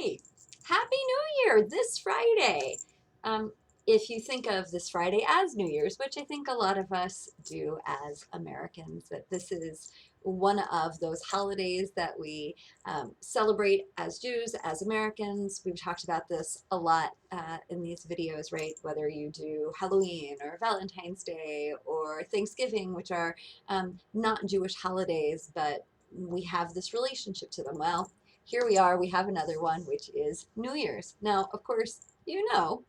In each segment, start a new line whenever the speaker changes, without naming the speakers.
Hi, Happy New Year this Friday. Um, if you think of this Friday as New Year's, which I think a lot of us do as Americans, that this is one of those holidays that we celebrate as Jews, as Americans. We've talked about this a lot in these videos, right? Whether you do Halloween or Valentine's Day or Thanksgiving, which are not Jewish holidays, but we have this relationship to them. Well, here we are, we have another one, which is New Year's. Now, of course, we all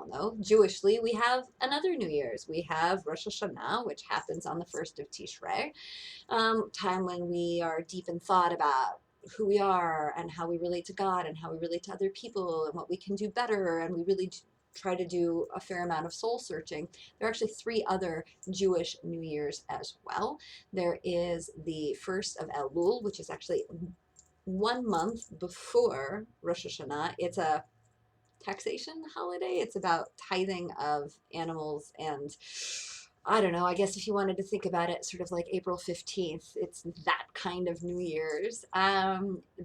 know, Jewishly, we have another New Year's. We have Rosh Hashanah, which happens on the 1st of Tishrei, time when we are deep in thought about who we are and how we relate to God and how we relate to other people and what we can do better. And we really try to do a fair amount of soul searching. There are actually three other Jewish New Years as well. There is the 1st of Elul, which is actually 1 month before Rosh Hashanah. It's a taxation holiday. It's about tithing of animals, and I don't know, I guess if you wanted to think about it sort of like April 15th, it's that kind of New Year's.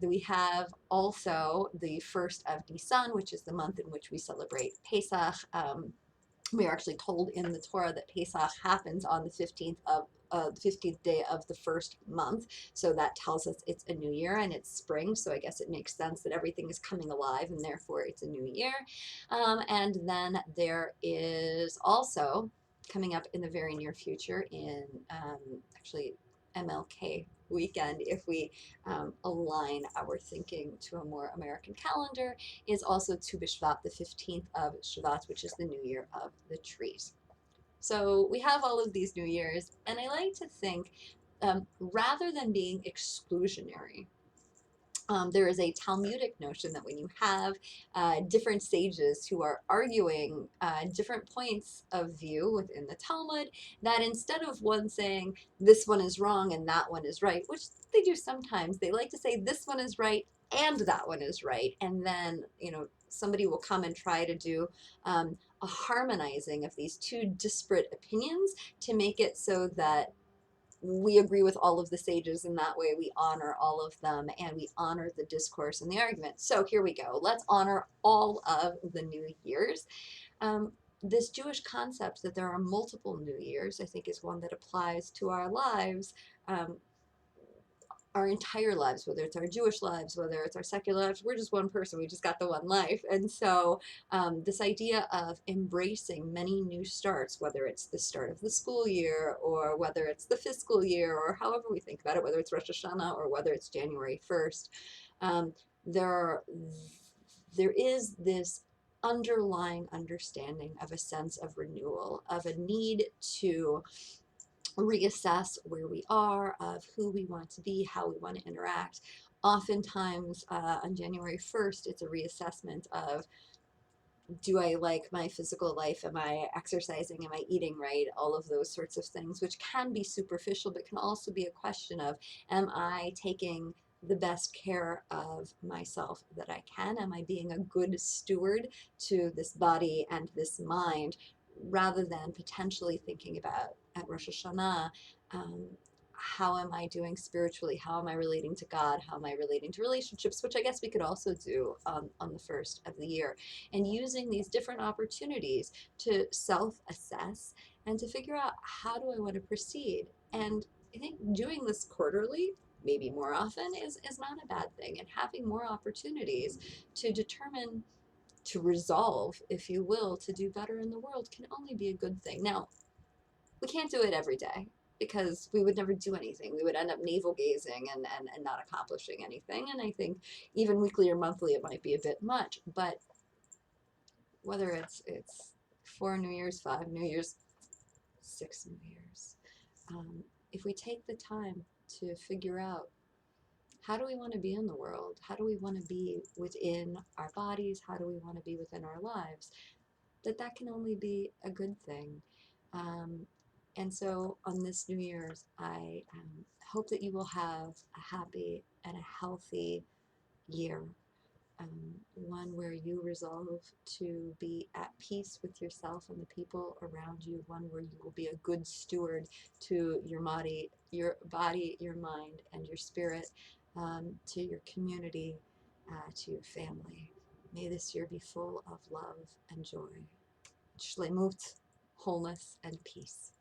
We have also the 1st of Nisan, which is the month in which we celebrate Pesach. We are actually told in the Torah that Pesach happens on the 15th day of the first month. So that tells us it's a new year and it's spring. So I guess it makes sense that everything is coming alive and therefore it's a new year. And then there is also coming up in the very near future in actually MLK weekend, if we align our thinking to a more American calendar, is also Tu B'Shvat, the 15th of Shvat, which is the new year of the trees. So we have all of these New Years, and I like to think rather than being exclusionary, there is a Talmudic notion that when you have different sages who are arguing different points of view within the Talmud, that instead of one saying this one is wrong and that one is right, which they do sometimes, they like to say this one is right and that one is right. And then, somebody will come and try to do a harmonizing of these two disparate opinions to make it so that we agree with all of the sages, and that way we honor all of them and we honor the discourse and the argument. So here we go. Let's honor all of the New Years. This Jewish concept that there are multiple New Years, I think, is one that applies to our lives. Our entire lives, whether it's our Jewish lives, whether it's our secular lives, we're just one person. We just got the one life. And so this idea of embracing many new starts, whether it's the start of the school year or whether it's the fiscal year or however we think about it, whether it's Rosh Hashanah or whether it's January 1st, um, there, there is this underlying understanding of a sense of renewal, of a need to reassess where we are, of who we want to be, how we want to interact. Oftentimes on January 1st, it's a reassessment of, do I like my physical life? Am I exercising? Am I eating right? All of those sorts of things, which can be superficial, but can also be a question of, am I taking the best care of myself that I can? Am I being a good steward to this body and this mind, rather than potentially thinking about at Rosh Hashanah, um, how am I doing spiritually? How am I relating to God? How am I relating to relationships? Which I guess we could also do on the first of the year. And using these different opportunities to self-assess and to figure out, how do I want to proceed? And I think doing this quarterly, maybe more often, is not a bad thing. And having more opportunities to determine, to resolve, if you will, to do better in the world can only be a good thing. Now, we can't do it every day because we would never do anything. We would end up navel gazing and not accomplishing anything. And I think even weekly or monthly, it might be a bit much. But whether it's 4 New Years, 5 New Years, 6 New Years, if we take the time to figure out, how do we want to be in the world? How do we want to be within our bodies? How do we want to be within our lives? That can only be a good thing. Um, and so on this New Year's, I hope that you will have a happy and a healthy year, one where you resolve to be at peace with yourself and the people around you, one where you will be a good steward to your body, your mind, and your spirit, to your community, to your family. May this year be full of love and joy, shlemut, wholeness, and peace.